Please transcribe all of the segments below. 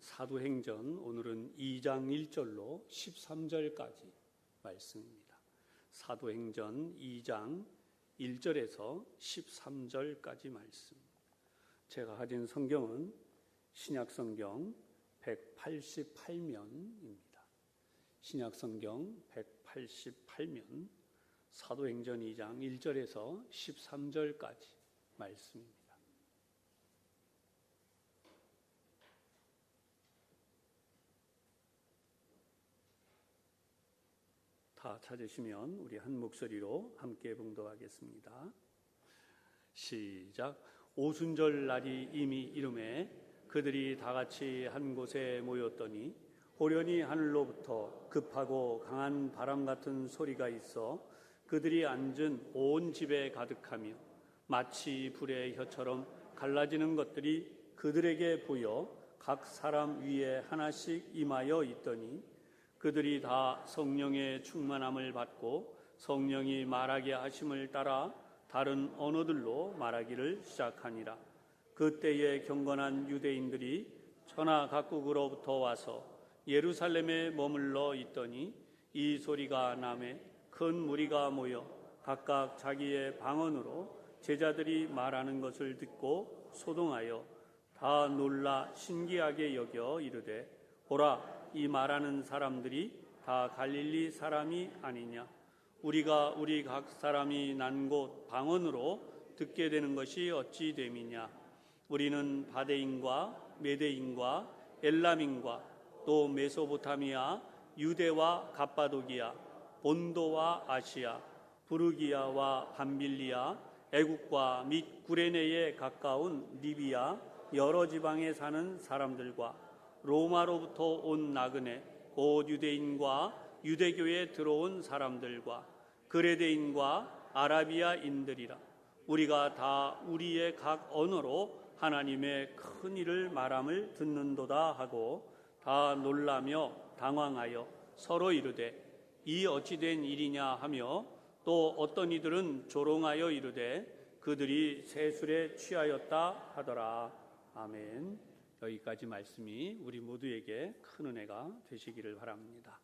사도행전 오늘은 2장 1절로 13절까지 말씀입니다. 사도행전 2장 1절에서 13절까지 말씀. 제가 가진 성경은 신약성경 188면입니다. 신약성경 188면 사도행전 2장 1절에서 13절까지 말씀입니다. 다 찾으시면 우리 한 목소리로 함께 봉독하겠습니다. 시작. 오순절 날이 이미 이르매 그들이 다 같이 한 곳에 모였더니 호련히 하늘로부터 급하고 강한 바람 같은 소리가 있어 그들이 앉은 온 집에 가득하며 마치 불의 혀처럼 갈라지는 것들이 그들에게 보여 각 사람 위에 하나씩 임하여 있더니 그들이 다 성령의 충만함을 받고 성령이 말하게 하심을 따라 다른 언어들로 말하기를 시작하니라. 그때에 경건한 유대인들이 천하 각국으로부터 와서 예루살렘에 머물러 있더니 이 소리가 나매 큰 무리가 모여 각각 자기의 방언으로 제자들이 말하는 것을 듣고 소동하여 다 놀라 신기하게 여겨 이르되 보라, 이 말하는 사람들이 다 갈릴리 사람이 아니냐? 우리가 우리 각 사람이 난 곳 방언으로 듣게 되는 것이 어찌 됨이냐? 우리는 바데인과 메데인과 엘람인과 또 메소포타미아, 유대와 갑바도기아, 본도와 아시아, 부르기아와 밤빌리아, 애국과 및 구레네에 가까운 리비아 여러 지방에 사는 사람들과 로마로부터 온 나그네 곧 유대인과 유대교에 들어온 사람들과 그레데인과 아라비아인들이라. 우리가 다 우리의 각 언어로 하나님의 큰 일을 말함을 듣는도다 하고 다 놀라며 당황하여 서로 이르되 이 어찌된 일이냐 하며 또 어떤 이들은 조롱하여 이르되 그들이 세술에 취하였다 하더라. 아멘. 여기까지 말씀이 우리 모두에게 큰 은혜가 되시기를 바랍니다.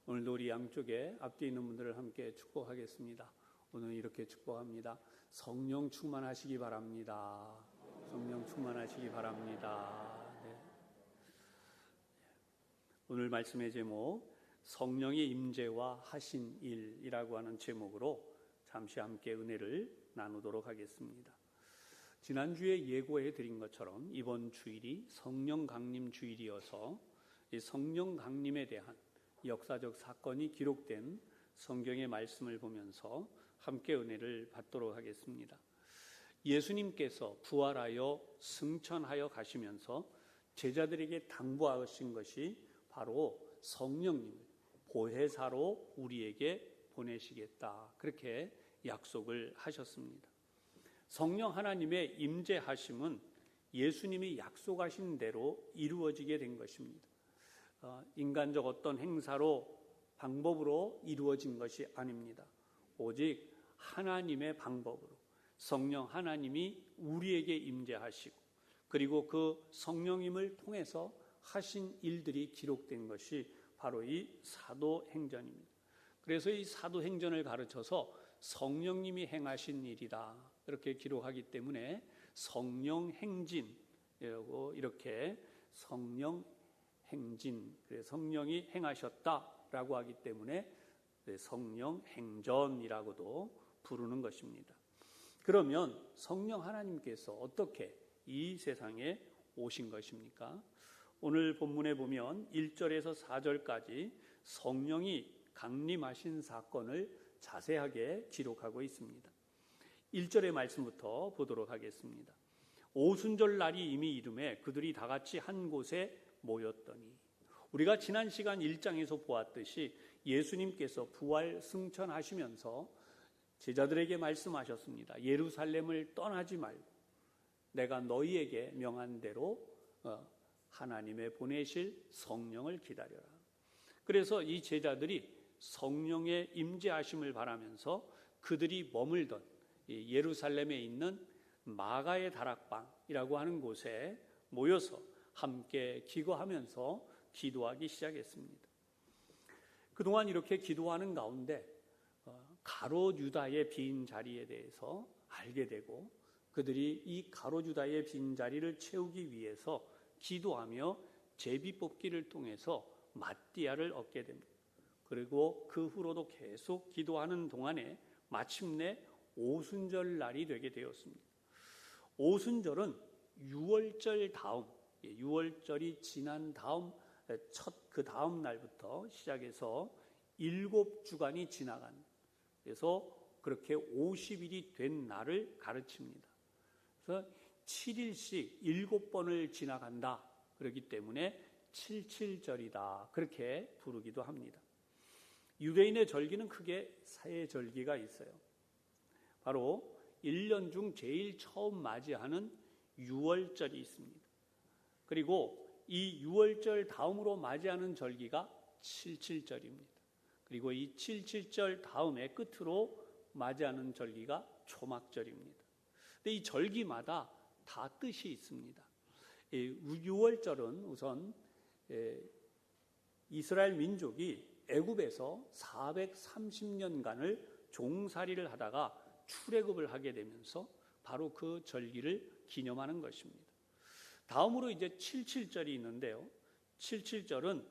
오늘도 우리 양쪽에 앞뒤에 있는 분들을 함께 축복하겠습니다. 오늘 이렇게 축복합니다. 성령 충만하시기 바랍니다. 성령 충만하시기 바랍니다. 네. 오늘 말씀의 제목 성령의 임재와 하신 일이라고 하는 제목으로 잠시 함께 은혜를 나누도록 하겠습니다. 지난주에 예고해 드린 것처럼 이번 주일이 성령 강림 주일이어서 이 성령 강림에 대한 역사적 사건이 기록된 성경의 말씀을 보면서 함께 은혜를 받도록 하겠습니다. 예수님께서 부활하여 승천하여 가시면서 제자들에게 당부하신 것이 바로 성령님을 보혜사로 우리에게 보내시겠다. 그렇게 약속을 하셨습니다. 성령 하나님의 임재하심은 예수님이 약속하신 대로 이루어지게 된 것입니다. 인간적 어떤 행사로 방법으로 이루어진 것이 아닙니다. 오직 하나님의 방법으로 성령 하나님이 우리에게 임재하시고 그리고 그 성령님을 통해서 하신 일들이 기록된 것이 바로 이 사도행전입니다. 그래서 이 사도행전을 가르쳐서 성령님이 행하신 일이다 이렇게 기록하기 때문에 성령행진이라고 이렇게 성령행진, 성령이 행하셨다라고 하기 때문에 성령행전이라고도 부르는 것입니다. 그러면 성령 하나님께서 어떻게 이 세상에 오신 것입니까? 오늘 본문에 보면 1절에서 4절까지 성령이 강림하신 사건을 자세하게 기록하고 있습니다. 1절의 말씀부터 보도록 하겠습니다. 오순절 날이 이미 이르매 그들이 다 같이 한 곳에 모였더니 우리가 지난 시간 1장에서 보았듯이 예수님께서 부활 승천하시면서 제자들에게 말씀하셨습니다. 예루살렘을 떠나지 말고 내가 너희에게 명한 대로 하나님의 보내실 성령을 기다려라. 그래서 이 제자들이 성령의 임재하심을 바라면서 그들이 머물던 예루살렘에 있는 마가의 다락방이라고 하는 곳에 모여서 함께 기거하면서 기도하기 시작했습니다. 그동안 이렇게 기도하는 가운데 가롯 유다의 빈 자리에 대해서 알게 되고 그들이 이 가롯 유다의 빈 자리를 채우기 위해서 기도하며 제비뽑기를 통해서 마띠아를 얻게 됩니다. 그리고 그 후로도 계속 기도하는 동안에 마침내 오순절 날이 되게 되었습니다. 오순절은 유월절 다음, 유월절이 지난 다음 그 다음 날부터 시작해서 7주간이 지나간, 그래서 그렇게 50일이 된 날을 가르칩니다. 그래서 7일씩 7번을 지나간다. 그렇기 때문에 77절이다. 그렇게 부르기도 합니다. 유대인의 절기는 크게 세 절기가 있어요. 바로 1년 중 제일 처음 맞이하는 유월절이 있습니다. 그리고 이 유월절 다음으로 맞이하는 절기가 77절입니다. 그리고 이 77절 다음에 끝으로 맞이하는 절기가 초막절입니다. 근데 이 절기마다 다 뜻이 있습니다. 유월절은 우선 이스라엘 민족이 애굽에서 430년간을 종살이를 하다가 출애굽을 하게 되면서 바로 그 절기를 기념하는 것입니다. 다음으로 이제 77절이 있는데요. 77절은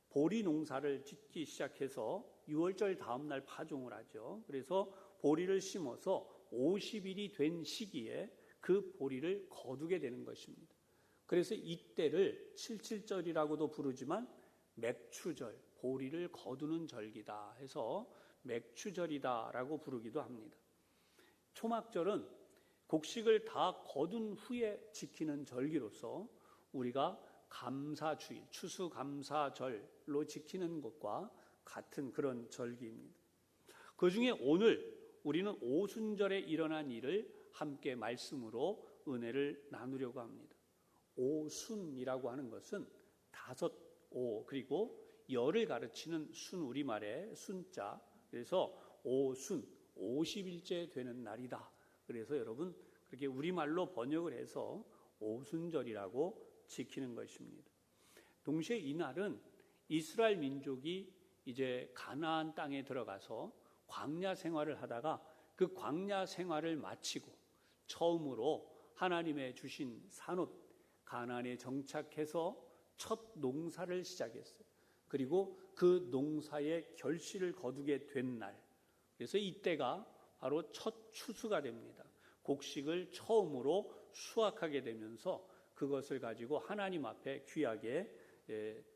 보리 농사를 짓기 시작해서 유월절 다음 날 파종을 하죠. 그래서 보리를 심어서 50일이 된 시기에 그 보리를 거두게 되는 것입니다. 그래서 이때를 77절이라고도 부르지만 맥추절, 보리를 거두는 절기다 해서 맥추절이다라고 부르기도 합니다. 초막절은 곡식을 다 거둔 후에 지키는 절기로서 우리가 감사주일, 추수감사절로 지키는 것과 같은 그런 절기입니다. 그 중에 오늘 우리는 오순절에 일어난 일을 함께 말씀으로 은혜를 나누려고 합니다. 오순이라고 하는 것은 5오 그리고 열을 가르치는 순 우리말의 순자, 그래서 오순, 50일째 되는 날이다. 그래서 여러분 그렇게 우리말로 번역을 해서 오순절이라고 지키는 것입니다. 동시에 이날은 이스라엘 민족이 이제 가나안 땅에 들어가서 광야 생활을 하다가 그 광야 생활을 마치고 처음으로 하나님의 주신 산옷 가나안에 정착해서 첫 농사를 시작했어요. 그리고 그 농사의 결실을 거두게 된 날, 그래서 이때가 바로 첫 추수가 됩니다. 곡식을 처음으로 수확하게 되면서 그것을 가지고 하나님 앞에 귀하게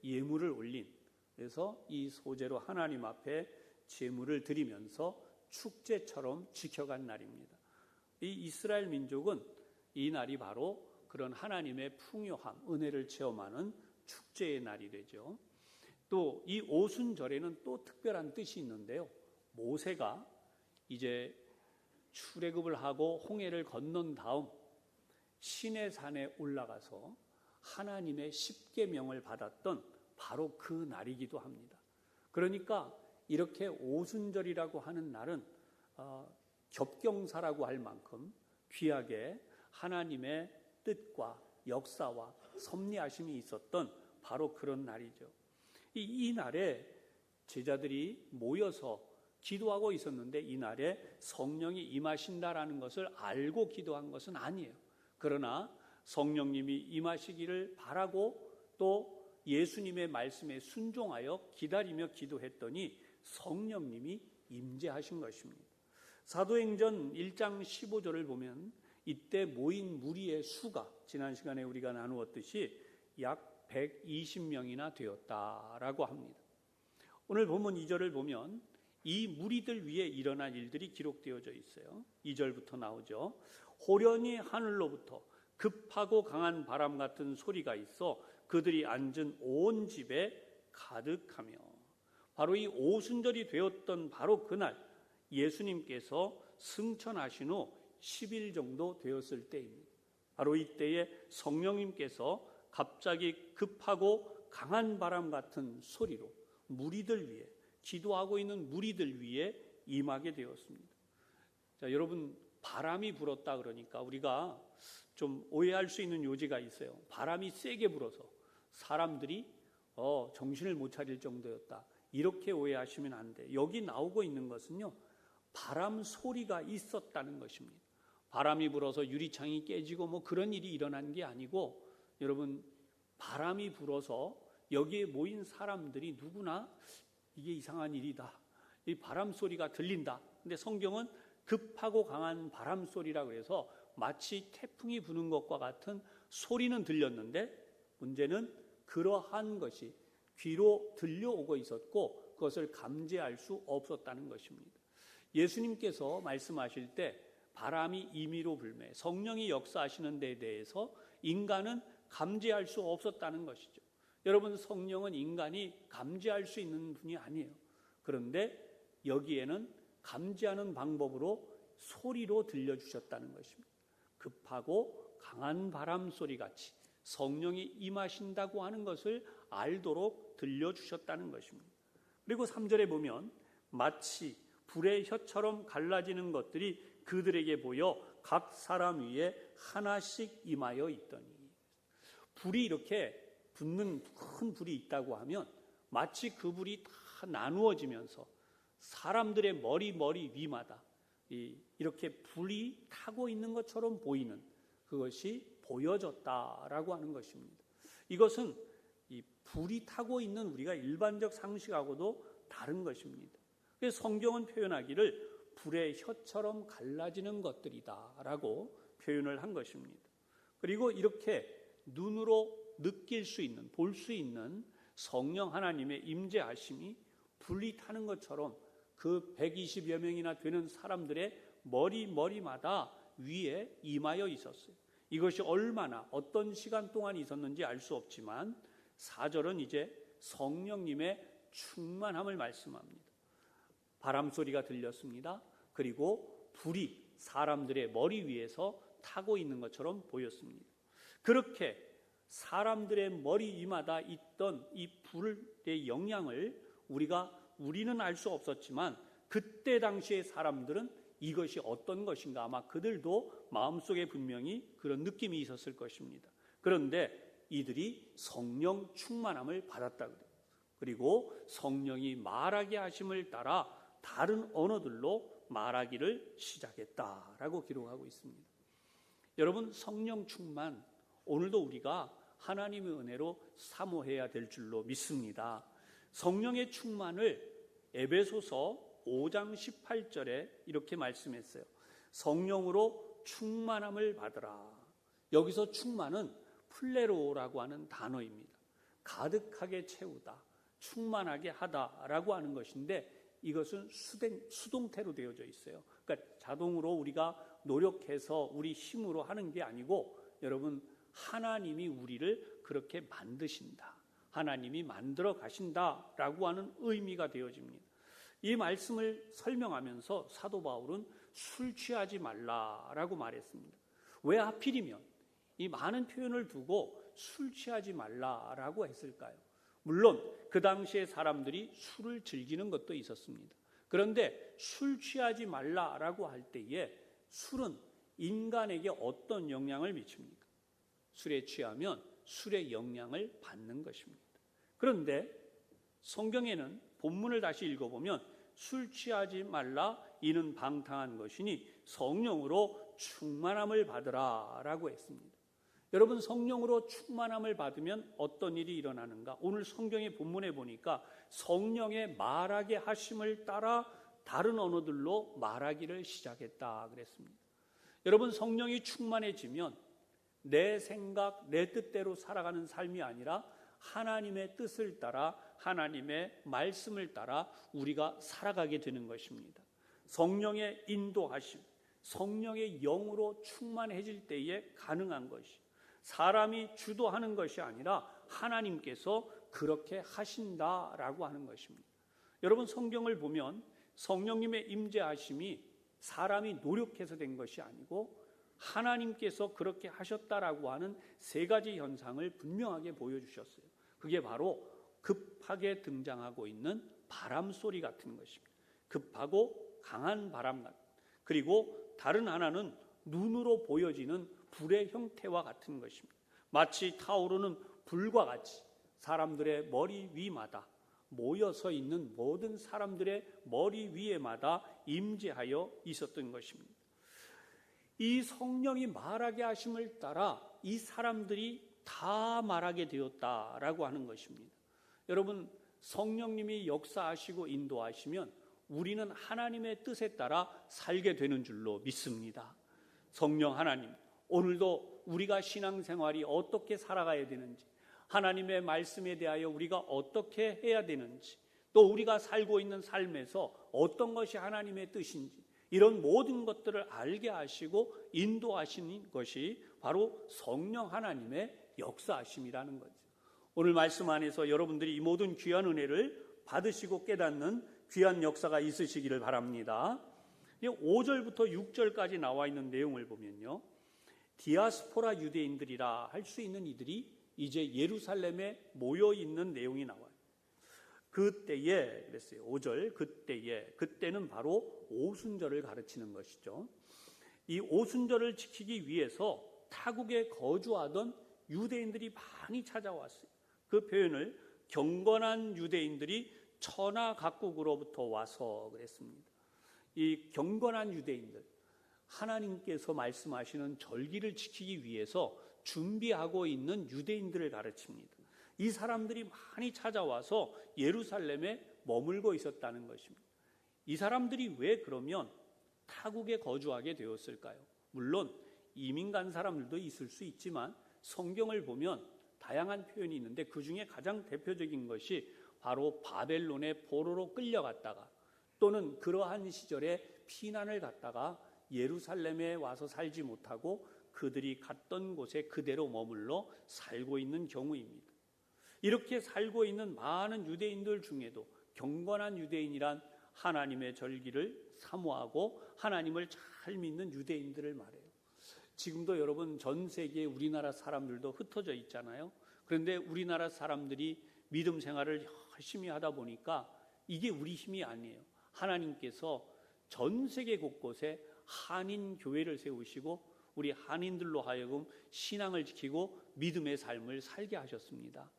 예물을 올린, 그래서 이 소재로 하나님 앞에 제물을 드리면서 축제처럼 지켜간 날입니다. 이 이스라엘 민족은 이 날이 바로 그런 하나님의 풍요함, 은혜를 체험하는 축제의 날이 되죠. 또 이 오순절에는 또 특별한 뜻이 있는데요. 모세가 이제 출애굽을 하고 홍해를 건넌 다음 시내산에 올라가서 하나님의 십계명을 받았던 바로 그 날이기도 합니다. 그러니까 이렇게 오순절이라고 하는 날은 겹경사라고 할 만큼 귀하게 하나님의 뜻과 역사와 섭리하심이 있었던 바로 그런 날이죠. 이 날에 제자들이 모여서 기도하고 있었는데 이 날에 성령이 임하신다라는 것을 알고 기도한 것은 아니에요. 그러나 성령님이 임하시기를 바라고 또 예수님의 말씀에 순종하여 기다리며 기도했더니 성령님이 임재하신 것입니다. 사도행전 1장 15절을 보면 이때 모인 무리의 수가 지난 시간에 우리가 나누었듯이 약 120명이나 되었다라고 합니다. 오늘 본문 2절을 보면 이 무리들 위에 일어난 일들이 기록되어져 있어요. 2절부터 나오죠. 호련히 하늘로부터 급하고 강한 바람 같은 소리가 있어 그들이 앉은 온 집에 가득하며, 바로 이 오순절이 되었던 바로 그날 예수님께서 승천하신 후 10일 정도 되었을 때입니다. 바로 이때에 성령님께서 갑자기 급하고 강한 바람 같은 소리로 무리들 위에, 기도하고 있는 무리들 위에 임하게 되었습니다. 자, 여러분, 바람이 불었다 그러니까 우리가 좀 오해할 수 있는 요지가 있어요. 바람이 세게 불어서 사람들이 정신을 못 차릴 정도였다. 이렇게 오해하시면 안 돼요. 여기 나오고 있는 것은요, 바람 소리가 있었다는 것입니다. 바람이 불어서 유리창이 깨지고 뭐 그런 일이 일어난 게 아니고, 여러분, 바람이 불어서 여기에 모인 사람들이 누구나 이게 이상한 일이다, 이 바람 소리가 들린다. 근데 성경은 급하고 강한 바람 소리라고 해서 마치 태풍이 부는 것과 같은 소리는 들렸는데, 문제는 그러한 것이 귀로 들려오고 있었고 그것을 감지할 수 없었다는 것입니다. 예수님께서 말씀하실 때 바람이 임의로 불매, 성령이 역사하시는 데에 대해서 인간은 감지할 수 없었다는 것이죠. 여러분, 성령은 인간이 감지할 수 있는 분이 아니에요. 그런데 여기에는 감지하는 방법으로 소리로 들려주셨다는 것입니다. 급하고 강한 바람 소리같이 성령이 임하신다고 하는 것을 알도록 들려주셨다는 것입니다. 그리고 3절에 보면 마치 불의 혀처럼 갈라지는 것들이 그들에게 보여 각 사람 위에 하나씩 임하여 있더니, 불이 이렇게 붙는 큰 불이 있다고 하면 마치 그 불이 다 나누어지면서 사람들의 머리 위마다 이렇게 불이 타고 있는 것처럼 보이는 그것이 보여졌다라고 하는 것입니다. 이것은 이 불이 타고 있는 우리가 일반적 상식하고도 다른 것입니다. 그래서 성경은 표현하기를 불의 혀처럼 갈라지는 것들이다라고 표현을 한 것입니다. 그리고 이렇게 눈으로 느낄 수 있는, 볼 수 있는 성령 하나님의 임재하심이 불이 타는 것처럼 그 120여 명이나 되는 사람들의 머리마다 위에 임하여 있었어요. 이것이 얼마나 어떤 시간 동안 있었는지 알 수 없지만 4절은 이제 성령님의 충만함을 말씀합니다. 바람 소리가 들렸습니다. 그리고 불이 사람들의 머리 위에서 타고 있는 것처럼 보였습니다. 그렇게 사람들의 머리 위마다 있던 이 불의 영향을 우리는 알 수 없었지만 그때 당시의 사람들은 이것이 어떤 것인가, 아마 그들도 마음속에 분명히 그런 느낌이 있었을 것입니다. 그런데 이들이 성령 충만함을 받았다 그래요. 그리고 성령이 말하게 하심을 따라 다른 언어들로 말하기를 시작했다라고 기록하고 있습니다. 여러분, 성령 충만, 오늘도 우리가 하나님의 은혜로 사모해야 될 줄로 믿습니다. 성령의 충만을 에베소서 5장 18절에 이렇게 말씀했어요. 성령으로 충만함을 받으라. 여기서 충만은 플레로라고 하는 단어입니다. 가득하게 채우다, 충만하게 하다라고 하는 것인데, 이것은 수동태로 되어져 있어요. 그러니까 자동으로 우리가 노력해서 우리 힘으로 하는 게 아니고, 여러분, 하나님이 우리를 그렇게 만드신다, 하나님이 만들어 가신다라고 하는 의미가 되어집니다. 이 말씀을 설명하면서 사도 바울은 술 취하지 말라라고 말했습니다. 왜 하필이면 이 많은 표현을 두고 술 취하지 말라라고 했을까요? 물론 그 당시에 사람들이 술을 즐기는 것도 있었습니다. 그런데 술 취하지 말라라고 할 때에 술은 인간에게 어떤 영향을 미칩니까? 술에 취하면 술의 영향을 받는 것입니다. 그런데 성경에는 본문을 다시 읽어보면 술 취하지 말라, 이는 방탕한 것이니 성령으로 충만함을 받으라 라고 했습니다. 여러분, 성령으로 충만함을 받으면 어떤 일이 일어나는가? 오늘 성경의 본문에 보니까 성령의 말하게 하심을 따라 다른 언어들로 말하기를 시작했다 그랬습니다. 여러분, 성령이 충만해지면 내 생각, 내 뜻대로 살아가는 삶이 아니라 하나님의 뜻을 따라, 하나님의 말씀을 따라 우리가 살아가게 되는 것입니다. 성령의 인도하심, 성령의 영으로 충만해질 때에 가능한 것이, 사람이 주도하는 것이 아니라 하나님께서 그렇게 하신다라고 하는 것입니다. 여러분, 성경을 보면 성령님의 임재하심이 사람이 노력해서 된 것이 아니고 하나님께서 그렇게 하셨다라고 하는 세 가지 현상을 분명하게 보여주셨어요. 그게 바로 급하게 등장하고 있는 바람 소리 같은 것입니다. 급하고 강한 바람 같은. 그리고 다른 하나는 눈으로 보여지는 불의 형태와 같은 것입니다. 마치 타오르는 불과 같이 사람들의 머리 위마다 모여서 있는 모든 사람들의 머리 위에마다 임재하여 있었던 것입니다. 이 성령이 말하게 하심을 따라 이 사람들이 다 말하게 되었다라고 하는 것입니다. 여러분, 성령님이 역사하시고 인도하시면 우리는 하나님의 뜻에 따라 살게 되는 줄로 믿습니다. 성령 하나님, 오늘도 우리가 신앙생활이 어떻게 살아가야 되는지, 하나님의 말씀에 대하여 우리가 어떻게 해야 되는지, 또 우리가 살고 있는 삶에서 어떤 것이 하나님의 뜻인지, 이런 모든 것들을 알게 하시고 인도하시는 것이 바로 성령 하나님의 역사하심이라는 거죠. 오늘 말씀 안에서 여러분들이 이 모든 귀한 은혜를 받으시고 깨닫는 귀한 역사가 있으시기를 바랍니다. 5절부터 6절까지 나와 있는 내용을 보면요, 디아스포라 유대인들이라 할 수 있는 이들이 이제 예루살렘에 모여 있는 내용이 나와요. 그때에, 그랬어요. 5절, 그때는 바로 오순절을 가르치는 것이죠. 이 오순절을 지키기 위해서 타국에 거주하던 유대인들이 많이 찾아왔어요. 그 표현을 경건한 유대인들이 천하 각국으로부터 와서 그랬습니다. 이 경건한 유대인들, 하나님께서 말씀하시는 절기를 지키기 위해서 준비하고 있는 유대인들을 가르칩니다. 이 사람들이 많이 찾아와서 예루살렘에 머물고 있었다는 것입니다. 이 사람들이 왜 그러면 타국에 거주하게 되었을까요? 물론 이민 간 사람들도 있을 수 있지만 성경을 보면 다양한 표현이 있는데 그 중에 가장 대표적인 것이 바로 바벨론의 포로로 끌려갔다가 또는 그러한 시절에 피난을 갔다가 예루살렘에 와서 살지 못하고 그들이 갔던 곳에 그대로 머물러 살고 있는 경우입니다. 이렇게 살고 있는 많은 유대인들 중에도 경건한 유대인이란 하나님의 절기를 사모하고 하나님을 잘 믿는 유대인들을 말해요. 지금도 여러분 전 세계에 우리나라 사람들도 흩어져 있잖아요. 그런데 우리나라 사람들이 믿음 생활을 열심히 하다 보니까 이게 우리 힘이 아니에요. 하나님께서 전 세계 곳곳에 한인 교회를 세우시고 우리 한인들로 하여금 신앙을 지키고 믿음의 삶을 살게 하셨습니다.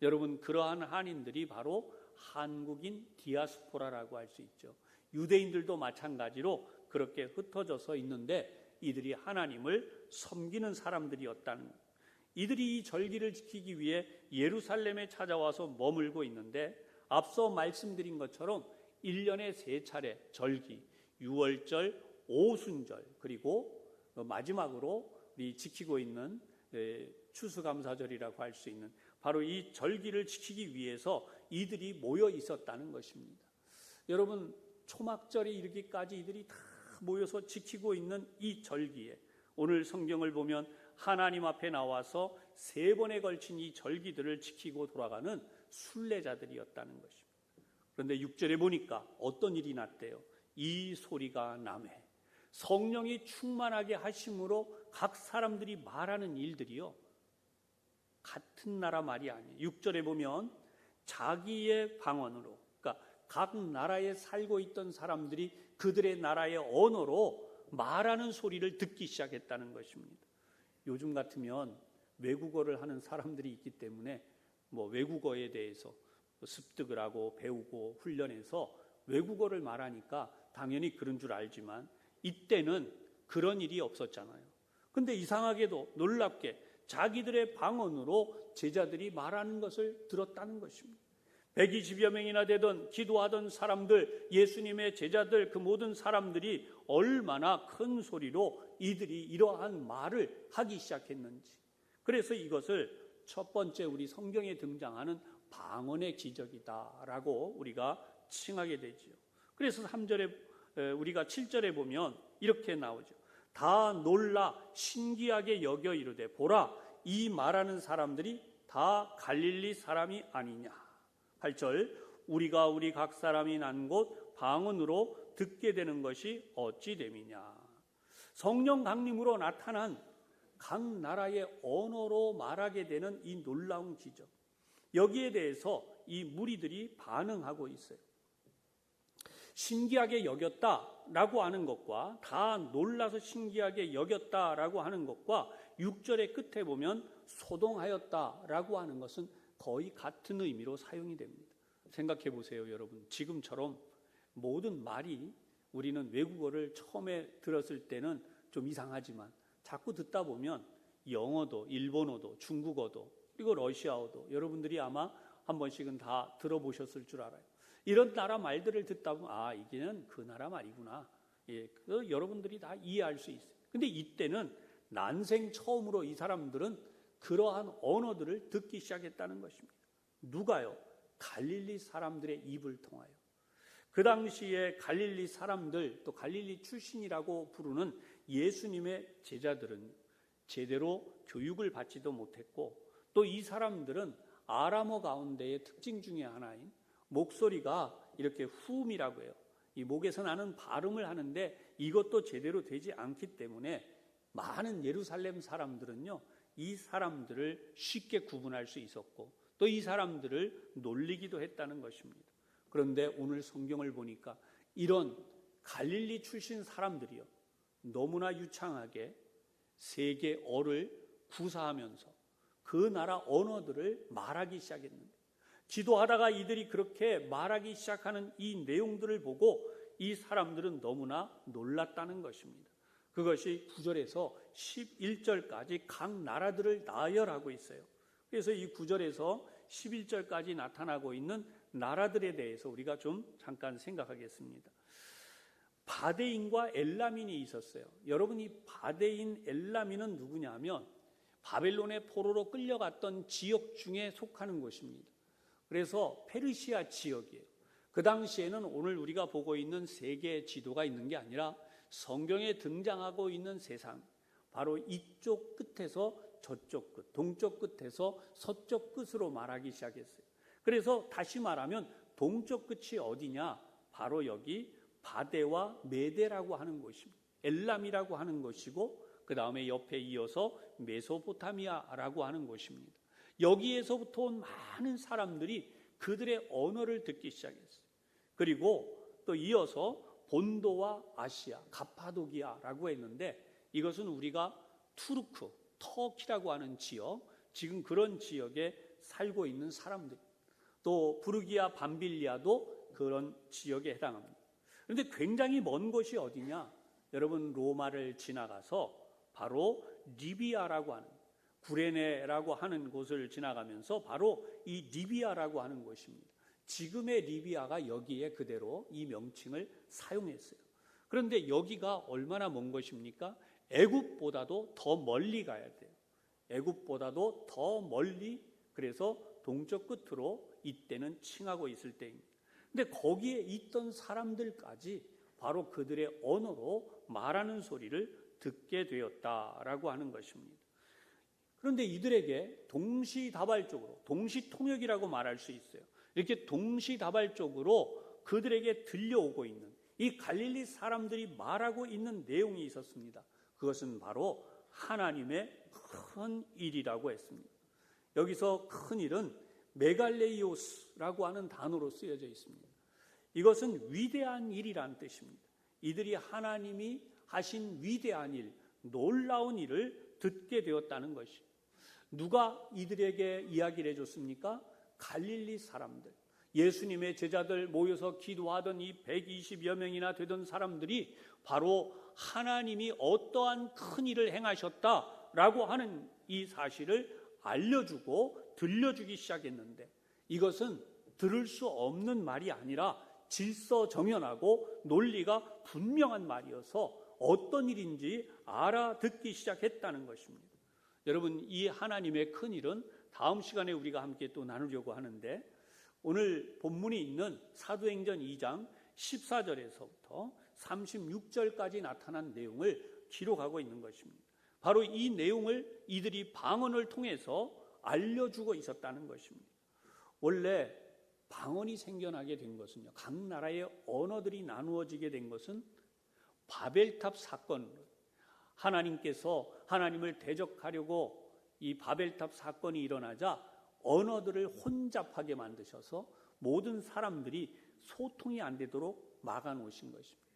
여러분, 그러한 한인들이 바로 한국인 디아스포라라고 할 수 있죠. 유대인들도 마찬가지로 그렇게 흩어져서 있는데 이들이 하나님을 섬기는 사람들이었다는 것. 이들이 이 절기를 지키기 위해 예루살렘에 찾아와서 머물고 있는데 앞서 말씀드린 것처럼 1년에 3차례 절기, 유월절, 오순절, 그리고 마지막으로 우리 지키고 있는 추수감사절이라고 할 수 있는 바로 이 절기를 지키기 위해서 이들이 모여 있었다는 것입니다. 여러분, 초막절에 이르기까지 이들이 다 모여서 지키고 있는 이 절기에 오늘 성경을 보면 하나님 앞에 나와서 3번에 걸친 이 절기들을 지키고 돌아가는 순례자들이었다는 것입니다. 그런데 6절에 보니까 어떤 일이 났대요? 이 소리가 나매. 성령이 충만하게 하심으로 각 사람들이 말하는 일들이요, 같은 나라 말이 아니에요. 6절에 보면 자기의 방언으로, 그러니까 각 나라에 살고 있던 사람들이 그들의 나라의 언어로 말하는 소리를 듣기 시작했다는 것입니다. 요즘 같으면 외국어를 하는 사람들이 있기 때문에 외국어에 대해서 습득을 하고 배우고 훈련해서 외국어를 말하니까 당연히 그런 줄 알지만 이때는 그런 일이 없었잖아요. 근데 이상하게도 놀랍게 자기들의 방언으로 제자들이 말하는 것을 들었다는 것입니다. 120여 명이나 되던 기도하던 사람들, 예수님의 제자들, 그 모든 사람들이 얼마나 큰 소리로 이들이 이러한 말을 하기 시작했는지. 그래서 이것을 첫 번째 우리 성경에 등장하는 방언의 기적이다라고 우리가 칭하게 되지요. 그래서 3절에 우리가 7절에 보면 이렇게 나오죠. 다 놀라 신기하게 여겨 이르되 보라, 이 말하는 사람들이 다 갈릴리 사람이 아니냐. 8절, 우리가 우리 각 사람이 난 곳 방언으로 듣게 되는 것이 어찌 됨이냐. 성령 강림으로 나타난 각 나라의 언어로 말하게 되는 이 놀라운 기적, 여기에 대해서 이 무리들이 반응하고 있어요. 신기하게 여겼다라고 하는 것과 다 놀라서 신기하게 여겼다라고 하는 것과 6절의 끝에 보면 소동하였다라고 하는 것은 거의 같은 의미로 사용이 됩니다. 생각해 보세요, 여러분. 지금처럼 모든 말이 우리는 외국어를 처음에 들었을 때는 좀 이상하지만 자꾸 듣다 보면 영어도, 일본어도, 중국어도, 그리고 러시아어도 여러분들이 아마 한 번씩은 다 들어보셨을 줄 알아요. 이런 나라 말들을 듣다 보면 이게는 그 나라 말이구나. 여러분들이 다 이해할 수 있어요. 근데 이때는 난생 처음으로 이 사람들은 그러한 언어들을 듣기 시작했다는 것입니다. 누가요? 갈릴리 사람들의 입을 통하여. 그 당시에 갈릴리 사람들, 또 갈릴리 출신이라고 부르는 예수님의 제자들은 제대로 교육을 받지도 못했고, 또 이 사람들은 아람어 가운데의 특징 중에 하나인 목소리가 이렇게 후음이라고 해요. 이 목에서 나는 발음을 하는데 이것도 제대로 되지 않기 때문에 많은 예루살렘 사람들은요, 이 사람들을 쉽게 구분할 수 있었고 또 이 사람들을 놀리기도 했다는 것입니다. 그런데 오늘 성경을 보니까 이런 갈릴리 출신 사람들이요, 너무나 유창하게 세계어를 구사하면서 그 나라 언어들을 말하기 시작했는데, 기도하다가 이들이 그렇게 말하기 시작하는 이 내용들을 보고 이 사람들은 너무나 놀랐다는 것입니다. 그것이 9절에서 11절까지 각 나라들을 나열하고 있어요. 그래서 이 9절에서 11절까지 나타나고 있는 나라들에 대해서 우리가 좀 잠깐 생각하겠습니다. 바데인과 엘라민이 있었어요. 여러분, 이 바데인, 엘라민은 누구냐면 바벨론의 포로로 끌려갔던 지역 중에 속하는 곳입니다. 그래서 페르시아 지역이에요. 그 당시에는 오늘 우리가 보고 있는 세계 지도가 있는 게 아니라 성경에 등장하고 있는 세상, 바로 이쪽 끝에서 저쪽 끝, 동쪽 끝에서 서쪽 끝으로 말하기 시작했어요. 그래서 다시 말하면 동쪽 끝이 어디냐? 바로 여기 바데와 메데라고 하는 곳입니다. 엘람이라고 하는 것이고, 그 다음에 옆에 이어서 메소포타미아라고 하는 곳입니다. 여기에서부터 온 많은 사람들이 그들의 언어를 듣기 시작했어요. 그리고 또 이어서 본도와 아시아, 가파도기아라고 했는데, 이것은 우리가 투르크, 터키라고 하는 지역, 지금 그런 지역에 살고 있는 사람들, 또 부르기아, 밤빌리아도 그런 지역에 해당합니다. 그런데 굉장히 먼 곳이 어디냐? 여러분, 로마를 지나가서 바로 리비아라고 하는, 구레네라고 하는 곳을 지나가면서 바로 이 리비아라고 하는 곳입니다. 지금의 리비아가 여기에 그대로 이 명칭을 사용했어요. 그런데 여기가 얼마나 먼 것입니까? 애굽보다도 더 멀리 가야 돼요. 애굽보다도 더 멀리, 그래서 동쪽 끝으로 이때는 칭하고 있을 때입니다. 근데 거기에 있던 사람들까지 바로 그들의 언어로 말하는 소리를 듣게 되었다라고 하는 것입니다. 그런데 이들에게 동시다발적으로, 동시통역이라고 말할 수 있어요. 이렇게 동시다발적으로 그들에게 들려오고 있는 이 갈릴리 사람들이 말하고 있는 내용이 있었습니다. 그것은 바로 하나님의 큰 일이라고 했습니다. 여기서 큰 일은 메갈레이오스라고 하는 단어로 쓰여져 있습니다. 이것은 위대한 일이란 뜻입니다. 이들이 하나님이 하신 위대한 일, 놀라운 일을 듣게 되었다는 것이. 누가 이들에게 이야기를 해줬습니까? 갈릴리 사람들, 예수님의 제자들 모여서 기도하던 이 120여 명이나 되던 사람들이 바로 하나님이 어떠한 큰 일을 행하셨다라고 하는 이 사실을 알려주고 들려주기 시작했는데, 이것은 들을 수 없는 말이 아니라 질서정연하고 논리가 분명한 말이어서 어떤 일인지 알아듣기 시작했다는 것입니다. 여러분, 이 하나님의 큰 일은 다음 시간에 우리가 함께 또 나누려고 하는데, 오늘 본문이 있는 사도행전 2장 14절에서부터 36절까지 나타난 내용을 기록하고 있는 것입니다. 바로 이 내용을 이들이 방언을 통해서 알려주고 있었다는 것입니다. 원래 방언이 생겨나게 된 것은요, 각 나라의 언어들이 나누어지게 된 것은 바벨탑 사건으로, 하나님께서 하나님을 대적하려고 이 바벨탑 사건이 일어나자 언어들을 혼잡하게 만드셔서 모든 사람들이 소통이 안 되도록 막아놓으신 것입니다.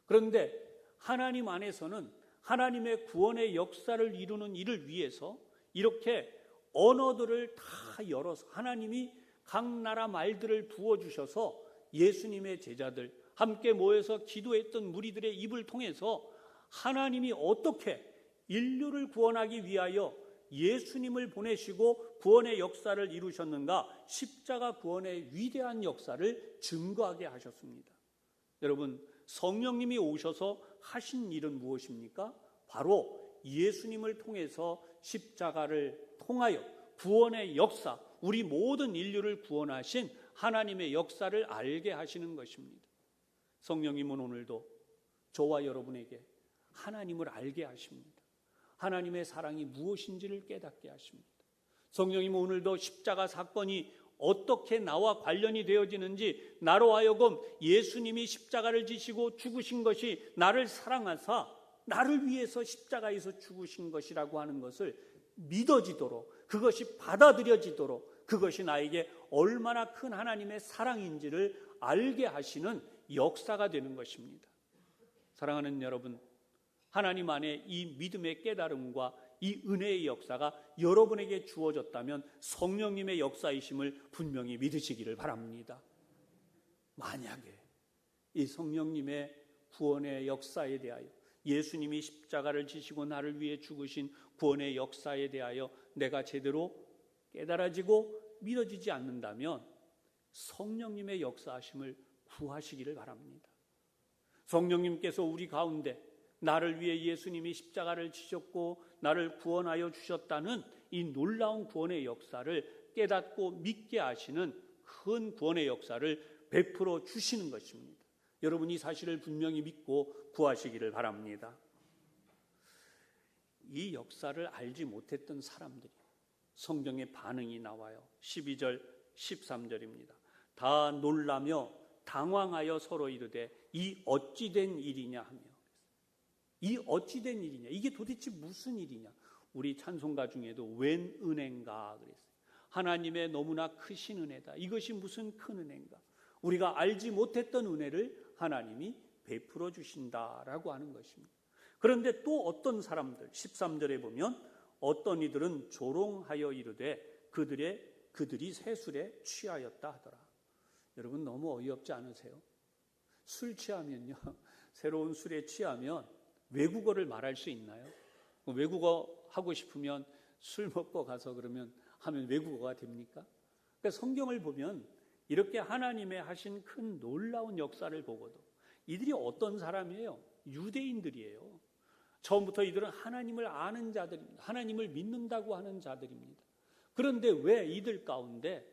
그런데 하나님 안에서는 하나님의 구원의 역사를 이루는 일을 위해서 이렇게 언어들을 다 열어서 하나님이 각 나라 말들을 부어주셔서 예수님의 제자들 함께 모여서 기도했던 무리들의 입을 통해서 하나님이 어떻게 인류를 구원하기 위하여 예수님을 보내시고 구원의 역사를 이루셨는가, 십자가 구원의 위대한 역사를 증거하게 하셨습니다. 여러분, 성령님이 오셔서 하신 일은 무엇입니까? 바로 예수님을 통해서 십자가를 통하여 구원의 역사, 우리 모든 인류를 구원하신 하나님의 역사를 알게 하시는 것입니다. 성령님은 오늘도 저와 여러분에게 하나님을 알게 하십니다. 하나님의 사랑이 무엇인지를 깨닫게 하십니다. 성령님은 오늘도 십자가 사건이 어떻게 나와 관련이 되어지는지, 나로 하여금 예수님이 십자가를 지시고 죽으신 것이 나를 사랑하사 나를 위해서 십자가에서 죽으신 것이라고 하는 것을 믿어지도록, 그것이 받아들여지도록, 그것이 나에게 얼마나 큰 하나님의 사랑인지를 알게 하시는 역사가 되는 것입니다. 사랑하는 여러분, 하나님 안에 이 믿음의 깨달음과 이 은혜의 역사가 여러분에게 주어졌다면 성령님의 역사이심을 분명히 믿으시기를 바랍니다. 만약에 이 성령님의 구원의 역사에 대하여, 예수님이 십자가를 지시고 나를 위해 죽으신 구원의 역사에 대하여 내가 제대로 깨달아지고 믿어지지 않는다면 성령님의 역사하심을 구하시기를 바랍니다. 성령님께서 우리 가운데 나를 위해 예수님이 십자가를 지셨고 나를 구원하여 주셨다는 이 놀라운 구원의 역사를 깨닫고 믿게 하시는 큰 구원의 역사를 베풀어 주시는 것입니다. 여러분이 사실을 분명히 믿고 구하시기를 바랍니다. 이 역사를 알지 못했던 사람들이 성경의 반응이 나와요. 12절 13절입니다. 다 놀라며 당황하여 서로 이르되 이 어찌된 일이냐 하며, 이 어찌된 일이냐, 이게 도대체 무슨 일이냐. 우리 찬송가 중에도 웬 은혜인가 그랬어요. 하나님의 너무나 크신 은혜다. 이것이 무슨 큰 은혜인가. 우리가 알지 못했던 은혜를 하나님이 베풀어 주신다라고 하는 것입니다. 그런데 또 어떤 사람들, 13절에 보면 어떤 이들은 조롱하여 이르되 그들이 새술에 취하였다 하더라. 여러분, 너무 어이없지 않으세요? 술 취하면요, 새로운 술에 취하면 외국어를 말할 수 있나요? 외국어 하고 싶으면 술 먹고 가서 그러면 하면 외국어가 됩니까? 그러니까 성경을 보면 이렇게 하나님의 하신 큰 놀라운 역사를 보고도 이들이 어떤 사람이에요? 유대인들이에요. 처음부터 이들은 하나님을 아는 자들입니다. 하나님을 믿는다고 하는 자들입니다. 그런데 왜 이들 가운데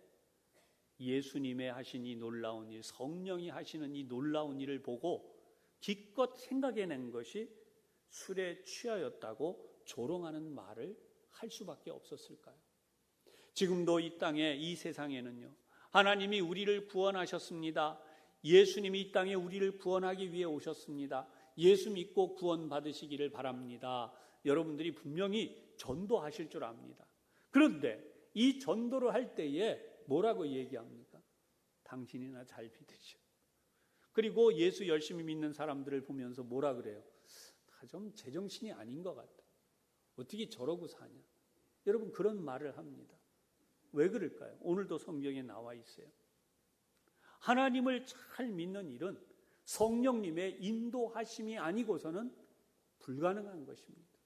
예수님의 하신 이 놀라운 일, 성령이 하시는 이 놀라운 일을 보고 기껏 생각해낸 것이 술에 취하였다고 조롱하는 말을 할 수밖에 없었을까요? 지금도 이 땅에, 이 세상에는요, 하나님이 우리를 구원하셨습니다. 예수님이 이 땅에 우리를 구원하기 위해 오셨습니다. 예수 믿고 구원 받으시기를 바랍니다. 여러분들이 분명히 전도하실 줄 압니다. 그런데 이 전도를 할 때에 뭐라고 얘기합니까? 당신이나 잘 믿으시오. 그리고 예수 열심히 믿는 사람들을 보면서 뭐라 그래요? 다 좀 제정신이 아닌 것 같다. 어떻게 저러고 사냐? 여러분, 그런 말을 합니다. 왜 그럴까요? 오늘도 성경에 나와 있어요. 하나님을 잘 믿는 일은 성령님의 인도하심이 아니고서는 불가능한 것입니다.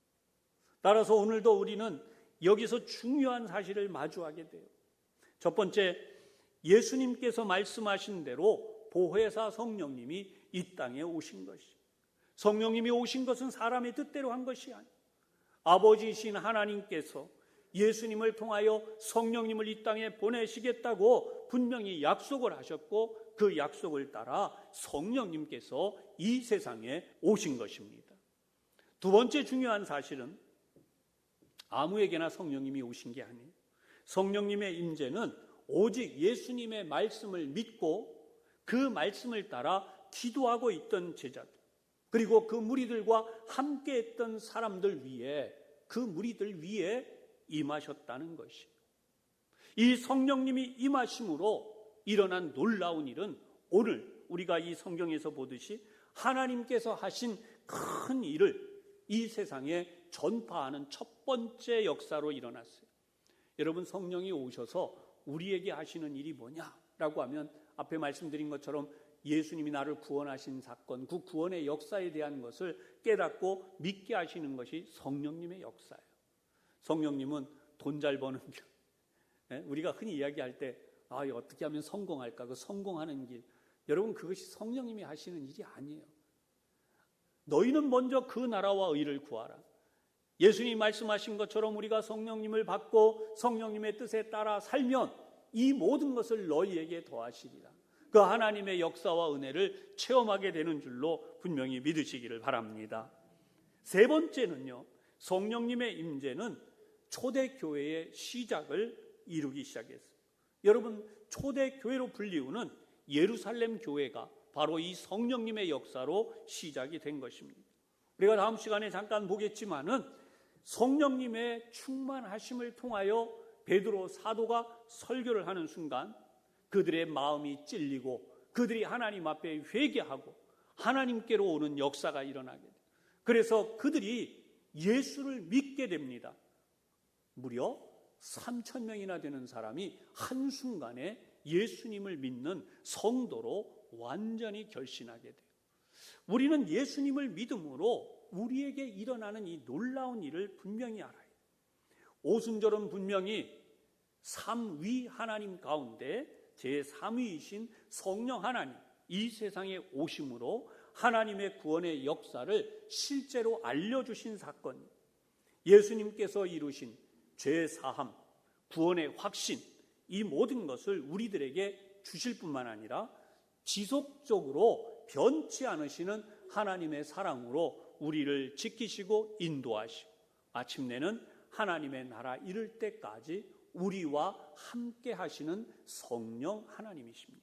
따라서 오늘도 우리는 여기서 중요한 사실을 마주하게 돼요. 첫 번째, 예수님께서 말씀하신 대로 보혜사 성령님이 이 땅에 오신 것이, 성령님이 오신 것은 사람의 뜻대로 한 것이 아니에요. 아버지이신 하나님께서 예수님을 통하여 성령님을 이 땅에 보내시겠다고 분명히 약속을 하셨고, 그 약속을 따라 성령님께서 이 세상에 오신 것입니다. 두 번째 중요한 사실은 아무에게나 성령님이 오신 게 아니에요. 성령님의 임재는 오직 예수님의 말씀을 믿고 그 말씀을 따라 기도하고 있던 제자들, 그리고 그 무리들과 함께 했던 사람들 위에, 그 무리들 위에 임하셨다는 것이. 이 성령님이 임하심으로 일어난 놀라운 일은 오늘 우리가 이 성경에서 보듯이 하나님께서 하신 큰 일을 이 세상에 전파하는 첫 번째 역사로 일어났어요. 여러분, 성령이 오셔서 우리에게 하시는 일이 뭐냐라고 하면 앞에 말씀드린 것처럼 예수님이 나를 구원하신 사건, 그 구원의 역사에 대한 것을 깨닫고 믿게 하시는 것이 성령님의 역사예요. 성령님은 돈 잘 버는 길, 우리가 흔히 이야기할 때 어떻게 하면 성공할까, 그 성공하는 길, 여러분, 그것이 성령님이 하시는 일이 아니에요. 너희는 먼저 그 나라와 의를 구하라. 예수님이 말씀하신 것처럼 우리가 성령님을 받고 성령님의 뜻에 따라 살면 이 모든 것을 너희에게 더하시리라. 그 하나님의 역사와 은혜를 체험하게 되는 줄로 분명히 믿으시기를 바랍니다. 세 번째는요, 성령님의 임재는 초대교회의 시작을 이루기 시작했어요. 여러분, 초대교회로 불리우는 예루살렘 교회가 바로 이 성령님의 역사로 시작이 된 것입니다. 우리가 다음 시간에 잠깐 보겠지만은 성령님의 충만하심을 통하여 베드로 사도가 설교를 하는 순간 그들의 마음이 찔리고 그들이 하나님 앞에 회개하고 하나님께로 오는 역사가 일어나게 돼요. 그래서 그들이 예수를 믿게 됩니다. 무려 3,000명이나 되는 사람이 한순간에 예수님을 믿는 성도로 완전히 결신하게 돼요. 우리는 예수님을 믿음으로 우리에게 일어나는 이 놀라운 일을 분명히 알아요. 오순절은 분명히 삼위 하나님 가운데 제3위이신 성령 하나님, 이 세상에 오심으로 하나님의 구원의 역사를 실제로 알려주신 사건이에요. 예수님께서 이루신 죄사함, 구원의 확신, 이 모든 것을 우리들에게 주실 뿐만 아니라 지속적으로 변치 않으시는 하나님의 사랑으로 우리를 지키시고 인도하시고 마침내는 하나님의 나라 이를 때까지 우리와 함께 하시는 성령 하나님이십니다.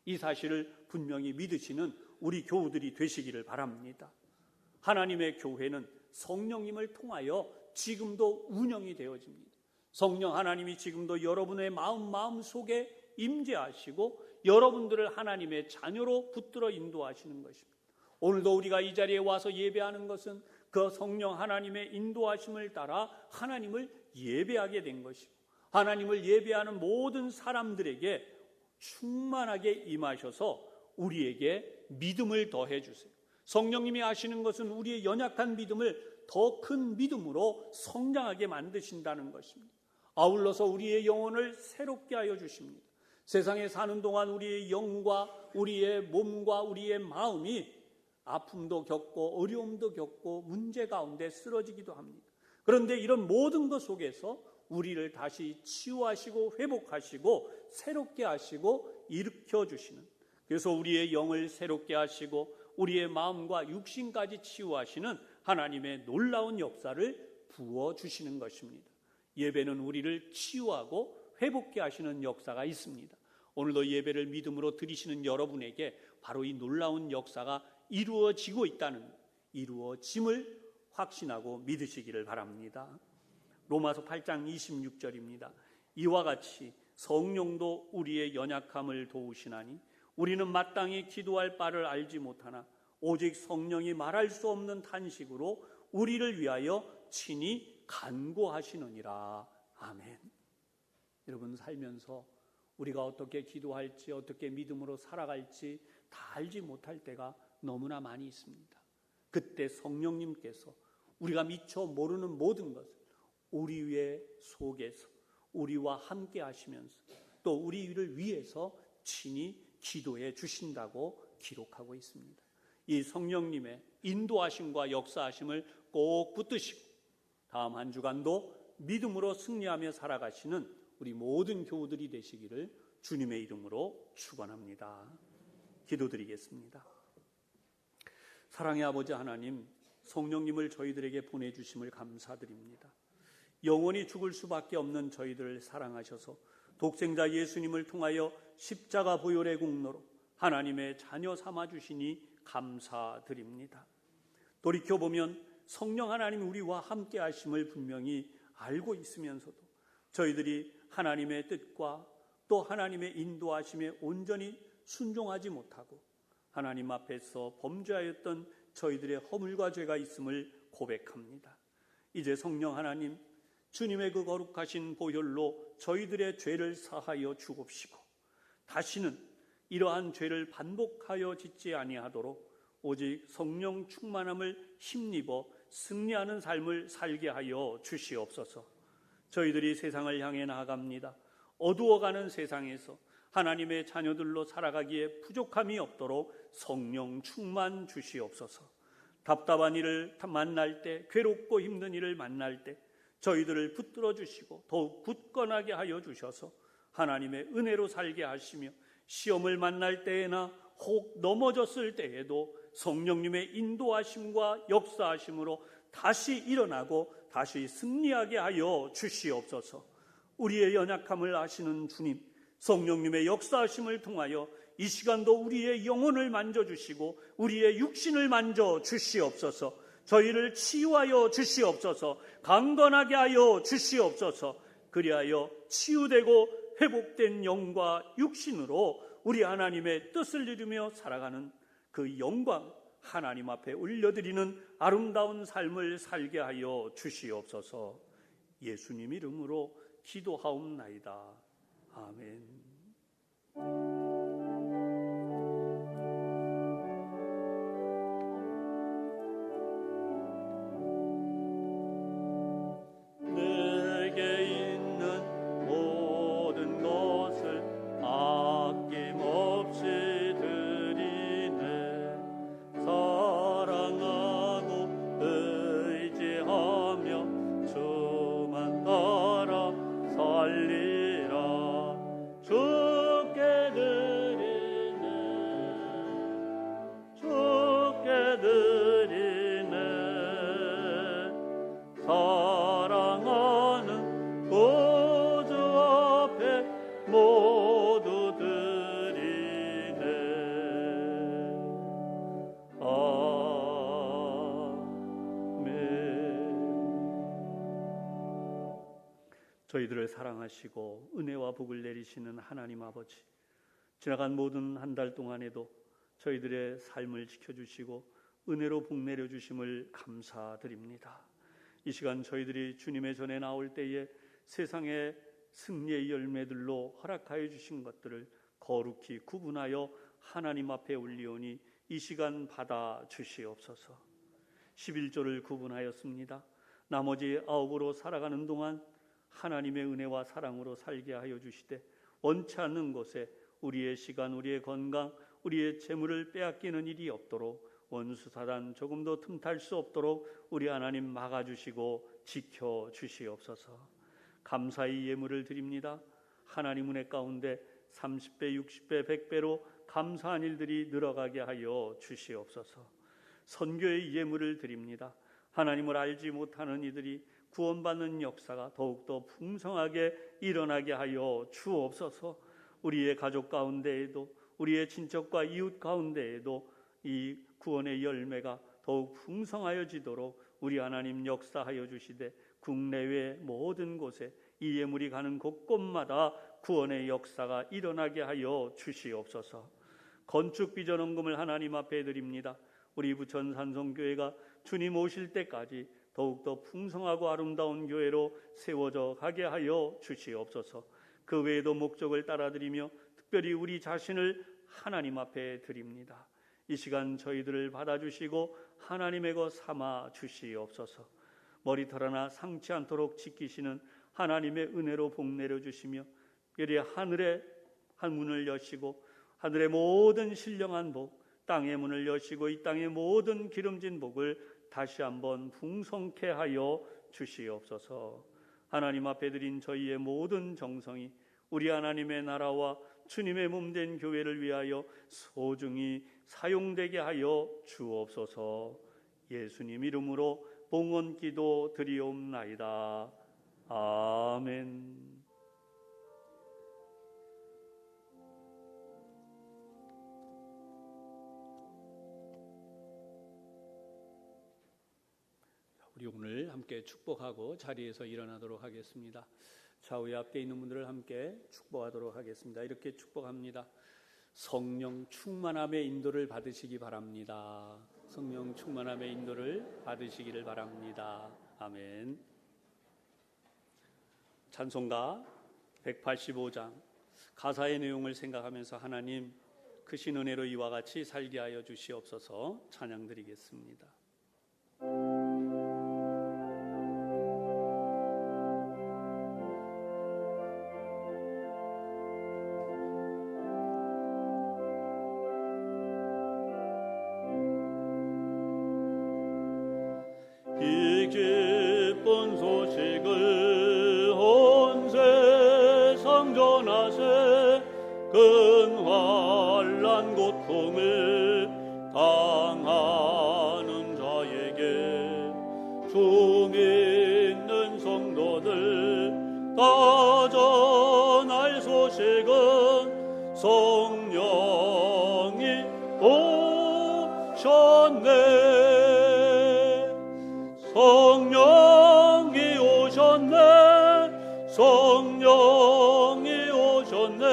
이 사실을 분명히 믿으시는 우리 교우들이 되시기를 바랍니다. 하나님의 교회는 성령님을 통하여 지금도 운영이 되어집니다. 성령 하나님이 지금도 여러분의 마음 속에 임재하시고 여러분들을 하나님의 자녀로 붙들어 인도하시는 것입니다. 오늘도 우리가 이 자리에 와서 예배하는 것은 그 성령 하나님의 인도하심을 따라 하나님을 예배하게 된 것이고 하나님을 예배하는 모든 사람들에게 충만하게 임하셔서 우리에게 믿음을 더해 주세요. 성령님이 하시는 것은 우리의 연약한 믿음을 더 큰 믿음으로 성장하게 만드신다는 것입니다. 아울러서 우리의 영혼을 새롭게 하여 주십니다. 세상에 사는 동안 우리의 영과 우리의 몸과 우리의 마음이 아픔도 겪고 어려움도 겪고 문제 가운데 쓰러지기도 합니다. 그런데 이런 모든 것 속에서 우리를 다시 치유하시고 회복하시고 새롭게 하시고 일으켜 주시는, 그래서 우리의 영을 새롭게 하시고 우리의 마음과 육신까지 치유하시는 하나님의 놀라운 역사를 부어주시는 것입니다. 예배는 우리를 치유하고 회복케 하시는 역사가 있습니다. 오늘도 예배를 믿음으로 드리시는 여러분에게 바로 이 놀라운 역사가 이루어지고 있다는, 이루어짐을 확신하고 믿으시기를 바랍니다. 로마서 8장 26절입니다. 이와 같이 성령도 우리의 연약함을 도우시나니 우리는 마땅히 기도할 바를 알지 못하나 오직 성령이 말할 수 없는 탄식으로 우리를 위하여 친히 간구하시느니라. 아멘. 여러분, 살면서 우리가 어떻게 기도할지 어떻게 믿음으로 살아갈지 다 알지 못할 때가 너무나 많이 있습니다. 그때 성령님께서 우리가 미처 모르는 모든 것을 우리의 속에서 우리와 함께 하시면서 또 우리를 위해서 친히 기도해 주신다고 기록하고 있습니다. 이 성령님의 인도하심과 역사하심을 꼭 붙드시고 다음 한 주간도 믿음으로 승리하며 살아가시는 우리 모든 교우들이 되시기를 주님의 이름으로 축원합니다. 기도드리겠습니다. 사랑의 아버지 하나님, 성령님을 저희들에게 보내주심을 감사드립니다. 영원히 죽을 수밖에 없는 저희들을 사랑하셔서 독생자 예수님을 통하여 십자가 보혈의 공로로 하나님의 자녀 삼아주시니 감사드립니다. 돌이켜보면 성령 하나님 우리와 함께 하심을 분명히 알고 있으면서도 저희들이 하나님의 뜻과 또 하나님의 인도하심에 온전히 순종하지 못하고 하나님 앞에서 범죄하였던 저희들의 허물과 죄가 있음을 고백합니다. 이제 성령 하나님, 주님의 그 거룩하신 보혈로 저희들의 죄를 사하여 주옵시고 다시는 이러한 죄를 반복하여 짓지 아니하도록 오직 성령 충만함을 힘입어 승리하는 삶을 살게 하여 주시옵소서. 저희들이 세상을 향해 나아갑니다. 어두워가는 세상에서 하나님의 자녀들로 살아가기에 부족함이 없도록 성령 충만 주시옵소서. 답답한 일을 만날 때, 괴롭고 힘든 일을 만날 때 저희들을 붙들어 주시고 더욱 굳건하게 하여 주셔서 하나님의 은혜로 살게 하시며 시험을 만날 때에나 혹 넘어졌을 때에도 성령님의 인도하심과 역사하심으로 다시 일어나고 다시 승리하게 하여 주시옵소서. 우리의 연약함을 아시는 주님, 성령님의 역사하심을 통하여 이 시간도 우리의 영혼을 만져주시고 우리의 육신을 만져주시옵소서. 저희를 치유하여 주시옵소서. 강건하게 하여 주시옵소서. 그리하여 치유되고 회복된 영과 육신으로 우리 하나님의 뜻을 이루며 살아가는 그 영광 하나님 앞에 올려드리는 아름다운 삶을 살게 하여 주시옵소서. 예수님 이름으로 기도하옵나이다. 아멘. 저희들을 사랑하시고 은혜와 복을 내리시는 하나님 아버지, 지나간 모든 한 달 동안에도 저희들의 삶을 지켜주시고 은혜로 복 내려주심을 감사드립니다. 이 시간 저희들이 주님의 전에 나올 때에 세상의 승리의 열매들로 허락하여 주신 것들을 거룩히 구분하여 하나님 앞에 올리오니 이 시간 받아 주시옵소서. 11조를 구분하였습니다. 나머지 9으로 살아가는 동안 하나님의 은혜와 사랑으로 살게 하여 주시되 원치 않는 곳에 우리의 시간, 우리의 건강, 우리의 재물을 빼앗기는 일이 없도록 원수 사단 조금도 틈탈 수 없도록 우리 하나님 막아주시고 지켜주시옵소서. 감사의 예물을 드립니다. 하나님 은혜 가운데 30배, 60배, 100배로 감사한 일들이 늘어가게 하여 주시옵소서. 선교의 예물을 드립니다. 하나님을 알지 못하는 이들이 구원받는 역사가 더욱더 풍성하게 일어나게 하여 주옵소서. 우리의 가족 가운데에도 우리의 친척과 이웃 가운데에도 이 구원의 열매가 더욱 풍성하여지도록 우리 하나님 역사하여 주시되 국내외 모든 곳에 이 예물이 가는 곳곳마다 구원의 역사가 일어나게 하여 주시옵소서. 건축 비전 헌금을 하나님 앞에 드립니다. 우리 부천 산성교회가 주님 오실 때까지 더욱더 풍성하고 아름다운 교회로 세워져 가게 하여 주시옵소서. 그 외에도 목적을 따라드리며 특별히 우리 자신을 하나님 앞에 드립니다. 이 시간 저희들을 받아주시고 하나님의 것 삼아 주시옵소서. 머리털 하나 상치 않도록 지키시는 하나님의 은혜로 복 내려주시며 여리 하늘의 한 문을 여시고 하늘의 모든 신령한 복, 땅의 문을 여시고 이 땅의 모든 기름진 복을 다시 한번 풍성케 하여 주시옵소서. 하나님 앞에 드린 저희의 모든 정성이 우리 하나님의 나라와 주님의 몸된 교회를 위하여 소중히 사용되게 하여 주옵소서. 예수님 이름으로 봉헌 기도 드리옵나이다. 아멘. 우리 오늘 함께 축복하고 자리에서 일어나도록 하겠습니다. 좌우에 앞에 있는 분들을 함께 축복하도록 하겠습니다. 이렇게 축복합니다. 성령 충만함의 인도를 받으시기 바랍니다. 성령 충만함의 인도를 받으시기를 바랍니다. 아멘. 찬송가 185장 가사의 내용을 생각하면서 하나님 크신 은혜로 이와 같이 살게 하여 주시옵소서 찬양드리겠습니다. 이 기쁜 소식을 온 세상 전하세 근환난 고통을 당하는 자에게 주 믿는 성도들 다 전할 소식은 성령이 오셨네. 성령이 오셨네. 성령이 오셨네.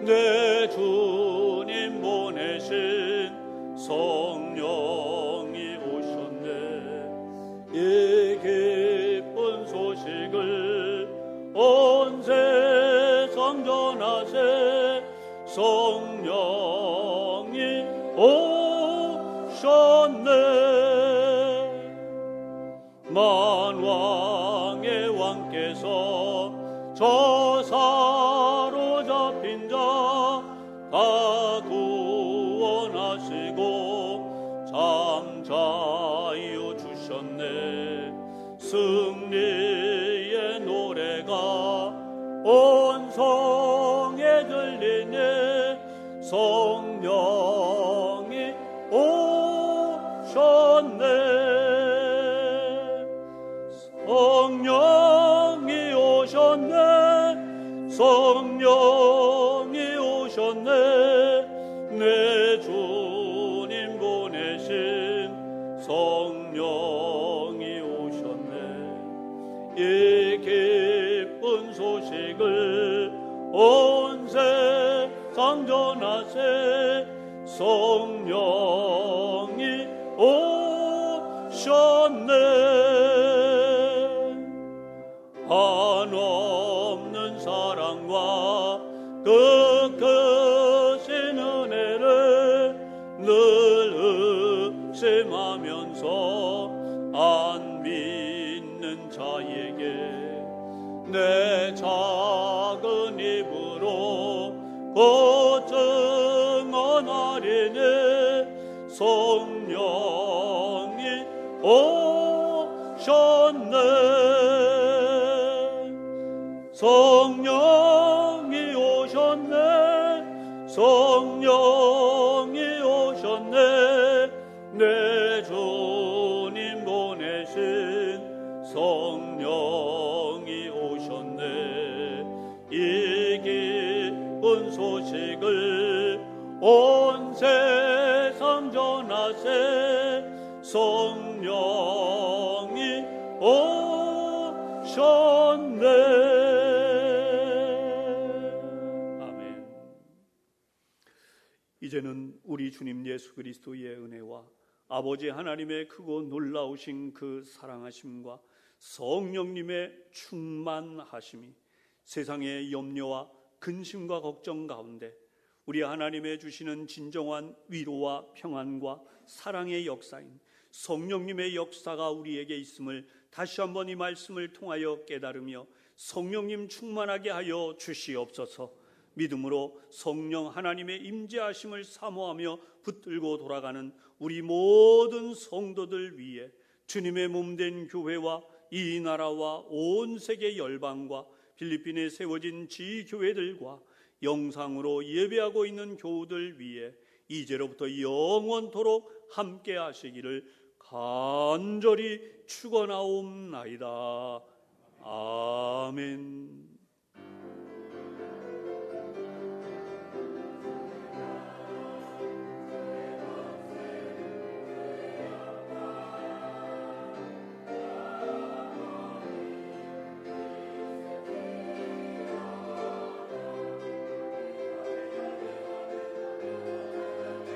내 주님 보내신 성령이 오셨네. 이 기쁜 소식을 온 세상 전하세 성령이 오셨네. 만왕의 왕께서 저 사로잡힌 자 다 구원하시고 잠자유 주셨네. 승리의 노래가 온 성에 들리네. 성령이 오셨네. 성령이 오셨네. 성령이 오셨네. 내 주님 보내신 성령이 오셨네. 이 기쁜 소식을 온 세상 전하세 성령이 오셨네. 한없는 사랑과 그 크신 은혜를 늘 의심하면서 안 믿는 자에게 내 작은 입으로 곧 증언하리니 성령이 오셨네. 성령이 오셨네. 성령이 오셨네. 내 주님 보내신 성령이 오셨네. 이 기쁜 소식을 온 세상 전하세 성령이 오셨네. 아멘. 이제는 우리 주님 예수 그리스도의 은혜와 아버지 하나님의 크고 놀라우신 그 사랑하심과 성령님의 충만하심이 세상의 염려와 근심과 걱정 가운데 우리 하나님의 주시는 진정한 위로와 평안과 사랑의 역사인 성령님의 역사가 우리에게 있음을 다시 한번 이 말씀을 통하여 깨달으며 성령님 충만하게 하여 주시옵소서. 믿음으로 성령 하나님의 임재하심을 사모하며 붙들고 돌아가는 우리 모든 성도들 위해 주님의 몸된 교회와 이 나라와 온 세계 열방과 필리핀에 세워진 지교회들과 영상으로 예배하고 있는 교우들 위해 이제로부터 영원토록 함께 하시기를 간절히 축원하옵나이다. 아멘.